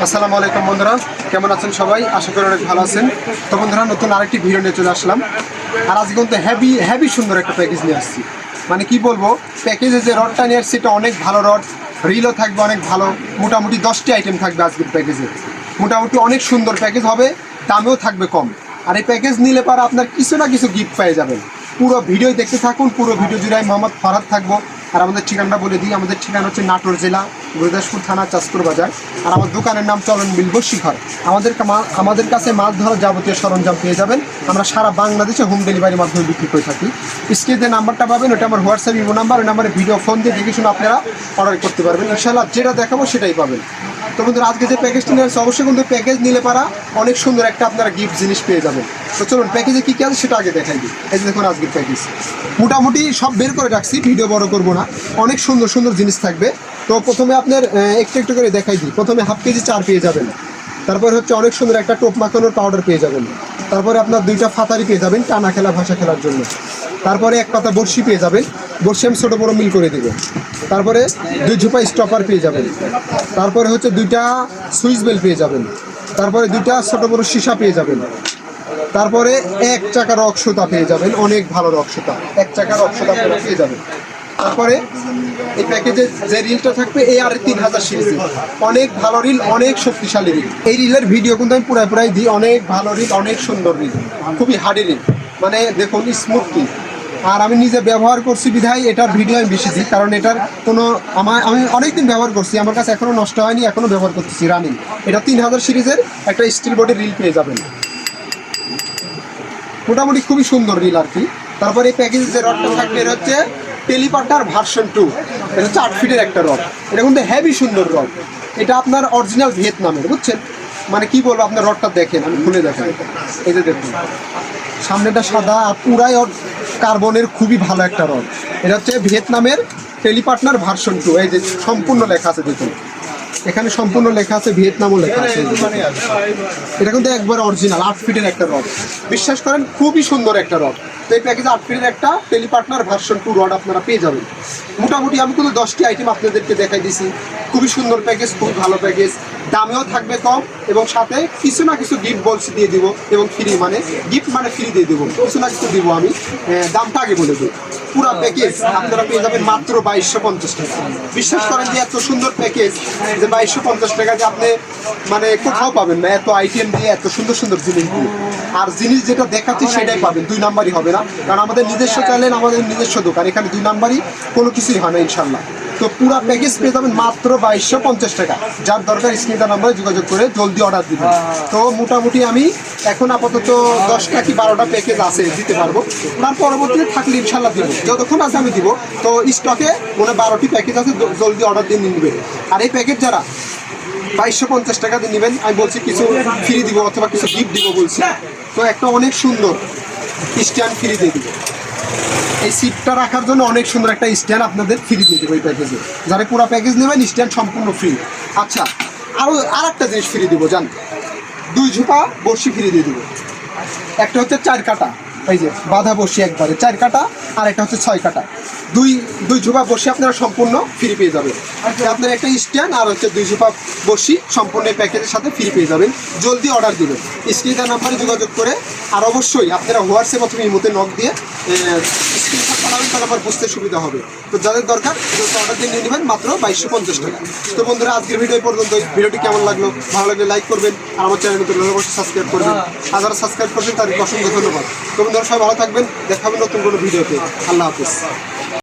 আসসালামু আলাইকুম বন্ধুরা, কেমন আছেন সবাই? আশা করি অনেক ভালো আছেন। তো বন্ধুরা, নতুন আরেকটি ভিডিও নিয়ে চলে আসলাম। আর আজকে কিন্তু হেভি সুন্দর একটা প্যাকেজ নিয়ে আসছি। মানে কি বলবো, প্যাকেজে যে রডটা নিয়ে আসছি এটা অনেক ভালো রড, রিলও থাকবে অনেক ভালো। মোটামুটি 10টি আইটেম থাকবে আজকের প্যাকেজে। মোটামুটি অনেক সুন্দর প্যাকেজ হবে, দামেও থাকবে কম। আর এই প্যাকেজ নিলে পরে আপনার কিছু না কিছু গিফট পেয়ে যাবেন। পুরো ভিডিও দেখতে থাকুন, পুরো ভিডিও জুড়ে আমি মোহাম্মদ ফরহাদ থাকবো। আর আমাদের ঠিকানাটা বলে দিই, আমাদের ঠিকানা হচ্ছে নাটোর জেলা, গুরুদাসপুর থানা, চাঁদপুর বাজার। আর আমার দোকানের নাম চলন মিলব শিখর। আমাদের কাছে মাছ ধরার যাবতীয় সরঞ্জাম পেয়ে যাবেন। আমরা সারা বাংলাদেশে হোম ডেলিভারির মাধ্যমে বিক্রি করে থাকি। স্ক্রিনে যে নাম্বারটা পাবেন ওটা আমার হোয়াটসঅ্যাপ ইমো নাম্বার, ওই নাম্বারে ভিডিও ফোন দিয়ে দেখে শুনে আপনারা অর্ডার করতে পারবেন। ইনশাআল্লাহ যেটা দেখাবো সেটাই পাবেন। তো বন্ধুরা, আজকে যে প্যাকেজটি নিয়ে আসছে অবশ্যই কিন্তু প্যাকেজ নিলে পারা অনেক সুন্দর একটা আপনারা গিফট জিনিস পেয়ে যাবেন। তো চলুন প্যাকেজে কী কী আছে সেটা আগে দেখাই দিই। এই যে দেখুন আজকের প্যাকেজ মোটামুটি সব বের করে রাখছি, ভিডিও বড় করবো না। অনেক সুন্দর সুন্দর জিনিস থাকবে। তো প্রথমে আপনার একটু একটু করে দেখাই দিই। প্রথমে হাফ কেজি চার পেয়ে যাবেন। তারপরে হচ্ছে অনেক সুন্দর একটা টোপ মাখানোর পাউডার পেয়ে যাবেন। তারপরে আপনার 2টা ফাতারি পেয়ে যাবেন টানা খেলা ভাষা খেলার জন্য। তারপরে এক পাতা বড়শি পেয়ে যাবেন, বড়শি আমি ছোটো বড়ো মিল করে দেবো। তারপরে 2 ঝোপা স্টপার পেয়ে যাবেন। তারপরে হচ্ছে 2টা সুইচ বেল পেয়ে যাবেন। তারপরে 2টা ছোটো বড়ো সীসা পেয়ে যাবেন। তারপরে 1 চাকার রক্সতা পেয়ে যাবেন, অনেক ভালো রক্সতা, 1 চাকার রক্সতা পেয়ে যাবেন। তারপরে এই প্যাকেজে যে রিলটা থাকবে AR 3000 সিরিজের অনেক ভালো রিল, অনেক শক্তিশালী রিল। এই রিলের ভিডিও কিন্তু আমি পুরাই দিই। অনেক ভালো রিল, অনেক সুন্দর রিল, খুবই হার্ডি রিল, মানে দেখুন স্মুথলি। আর আমি নিজে ব্যবহার করছি বিধায় এটার ভিডিও আমি বেশি দিই, কারণ এটার কোনো আমি অনেকদিন ব্যবহার করছি, আমার কাছে এখনও নষ্ট হয়নি, এখনও ব্যবহার করতেছি রানিং। এটা 3000 সিরিজের একটা স্টিল বডির রিল পেয়ে যাবেন, মোটামুটি খুবই সুন্দর রিল আর কি। তারপরে এই প্যাকেজে যে রডটা থাকবে এটা হচ্ছে টেলিপার্টার ভার্সন 2। এটা হচ্ছে 8 ফিটের একটা রড। এটা কিন্তু হেভি সুন্দর রড। এটা আপনার অরিজিনাল ভিয়েতনামের, বুঝছেন? মানে কি বলবো, আপনার রডটা দেখেন, আমি খুলে দেখাই। এই যে দেখুন সামনেটা সাদা আর পুরাই কার্বনের, খুবই ভালো একটা রড। এটা হচ্ছে ভিয়েতনামের টেলিপার্টনার ভার্সন 2। এই যে সম্পূর্ণ লেখা আছে, দেখুন এখানে সম্পূর্ণ লেখা আছে, ভিয়েতনামও লেখা আছে। এটা কিন্তু একবার অরিজিনাল 8 ফিটের একটা রড, বিশ্বাস করেন খুবই সুন্দর একটা রড। তো এই প্যাকেজে 8 ফিটের একটা টেলিপার্টনার ভার্সন 2 রড আপনারা পেয়ে যাবেন। মোটামুটি আমি কিন্তু 10টি আইটেম আপনাদেরকে দেখাই দিছি। খুবই সুন্দর প্যাকেজ, খুবই ভালো প্যাকেজ, দামেও থাকবে কম, এবং সাথে কিছু না কিছু গিফট বলছি দিয়ে দিব, এবং ফ্রি মানে গিফট মানে ফ্রি দিয়ে দেবো, কিছু না কিছু দিব আমি। দামটা আগে বলে দিই। পুরো প্যাকেজ আপনারা পেয়ে যাবেন মাত্র 2250 টাকা। বিশ্বাস করেন যে এত সুন্দর প্যাকেজ যে 2250 টাকা যে আপনি মানে কোথাও পাবেন না, এত আইটেম দিয়ে এত সুন্দর সুন্দর জিনিস দিয়ে। আর জিনিস যেটা দেখাচ্ছি সেটাই পাবেন, 2 নাম্বারই হবে না, কারণ আমাদের নিজস্ব চ্যানেল, আমাদের নিজস্ব দোকান, এখানে 2 নাম্বারই কোনো কিছুই হয় না ইনশাল্লাহ। তো পুরো প্যাকেজ পেয়ে যাবেন মাত্র 2250 টাকা। যার দরকার স্ক্রিনে নাম্বারে যোগাযোগ করে জলদি অর্ডার দিবেন। তো মোটামুটি আমি এখন আপাতত 10টা কি 12টা প্যাকেজ আছে, দিতে পারবো। তার পরবর্তীতে থাকলে ইনশাল্লাহ দিব, যতক্ষণ আছে আমি দিব। তো স্টকে মনে 12টি প্যাকেজ আছে, জলদি অর্ডার দিয়ে নিয়ে নেবেন। আর এই প্যাকেজ যারা 2250 টাকা দিয়ে নেবেন, আমি বলছি কিছু ফ্রি দিব অথবা কিছু গিফট দিব বলছি। তো একটা অনেক সুন্দর স্ট্যান্ড ফ্রি দিয়ে দিব। এই সিটটা রাখার জন্য অনেক সুন্দর একটা স্ট্যান্ড আপনাদের ফ্রি দিয়ে দেবো এই প্যাকেজে। যারা পুরো প্যাকেজ নেবেন স্ট্যান্ড সম্পূর্ণ ফ্রি। আচ্ছা, আর একটা জিনিস ফ্রি দিব, জান, 2 ঝোপা বড়শি ফ্রি দিয়ে দেবো। একটা হচ্ছে 4 কাটা, এই যে বাঁধা বড়শি একবারে 4 কাটা, আর একটা হচ্ছে 6 কাটা। দুই ঝোপা বড়শি আপনারা সম্পূর্ণ ফ্রি পেয়ে যাবেন। আপনার একটা স্ট্যান্ড আর হচ্ছে 2 ঝোপা বড়শি সম্পূর্ণ প্যাকেজের সাথে ফ্রি পেয়ে যাবেন। জলদি অর্ডার দেবেন স্ক্রিনে নাম্বারে যোগাযোগ করে। আর অবশ্যই আপনারা হোয়াটসঅ্যাপ অথবা ইমোতে নক দিয়ে স্ক্রিনশট পাঠাবেন, তারপর বুঝতে সুবিধা হবে। তো যাদের দরকার অর্ডার দিয়ে নিয়ে নেবেন মাত্র 2250 টাকা। তো বন্ধুরা, আজকের ভিডিও পর্যন্ত। ভিডিওটি কেমন লাগলো, ভালো লাগলে লাইক করবেন, আর আমার চ্যানেল নতুন অবশ্যই সাবস্ক্রাইব করবেন। আর যারা সাবস্ক্রাইব করবেন তাদেরকে অসংখ্য ধন্যবাদ। তো বন্ধুরা, সবাই ভালো থাকবেন, দেখা হবে নতুন কোনো ভিডিওতে। আল্লাহ হাফিজ।